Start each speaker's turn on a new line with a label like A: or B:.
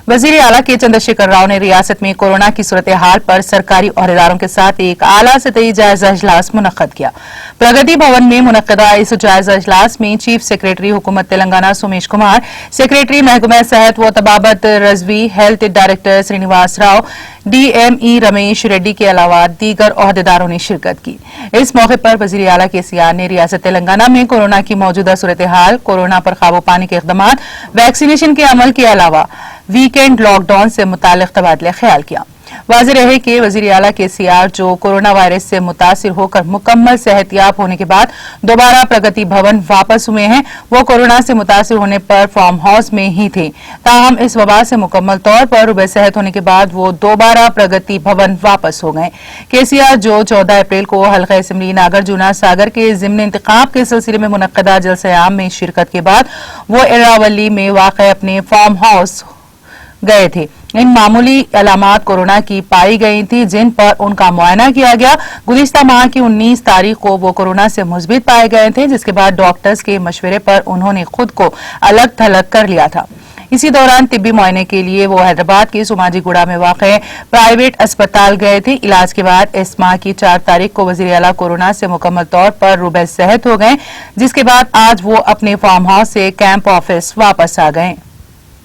A: वजीर आला के चंद्रशेखर राव ने रियासत में कोरोना की सूरत हाल पर सरकारी अहदेदारों के साथ एक आला सतही जायजा इजलास मुनक्कद किया। प्रगति भवन में मुनक्कदा इस जायजा इजलास में चीफ सेक्रेटरी हुकूमत तेलंगाना सोमेश कुमार, सेक्रेटरी महकमा सेहत व तबाबत Rizvi, health director Srinivas Rao, DME Ramesh Reddy के अलावा दीगर अहदेदारों ने शिरकत की। इस मौके पर वजीर आला KCR ने रियासत तेलंगाना में कोरोना की मौजूदा सूरत हाल, कोरोना पर काबू पाने के इक़दाम, वैक्सीनेशन के अमल के अलावा वीकेंड लॉकडाउन से मुतालिक तबादला ख्याल किया। वाज़ेह रहे कि वज़ीर आला KCR जो कोरोना वायरस से मुतासिर होकर मुकम्मल सेहतियाब होने के बाद दोबारा प्रगति भवन वापस हुए हैं, वो कोरोना से मुतासिर होने पर फार्म हाउस में ही थे। ताहम इस वबा से मुकम्मल तौर पर रुबे सेहत होने के बाद वो दोबारा प्रगति भवन वापस हो गए। KCR जो 14 अप्रैल को हल्का असम्बली नागार्जुन सागर के ज़िम्न इंतखाब के सिलसिले में मुनक्कदा जलसे आम में शिरकत के बाद वो एरावली में वाक़ अपने फार्म हाउस गए थे। इन मामूली अलामात कोरोना की पाई गई थी, जिन पर उनका मुआयना किया गया। गुज़िश्ता माह की 19 तारीख को वो कोरोना से मुस्बित पाए गए थे, जिसके बाद डॉक्टर्स के मशवरे पर उन्होंने खुद को अलग थलग कर लिया था। इसी दौरान तिब्बी मुआयने के लिए वो हैदराबाद के सोमाजीगुड़ा में वाक़े प्राइवेट अस्पताल गए थे। इलाज के बाद इस माह की 4 तारीख को वज़ीर आला कोरोना से मुकम्मल तौर पर रुबे सेहत हो गए, जिसके बाद आज वो अपने फार्म हाउस से कैंप ऑफिस वापस आ गए।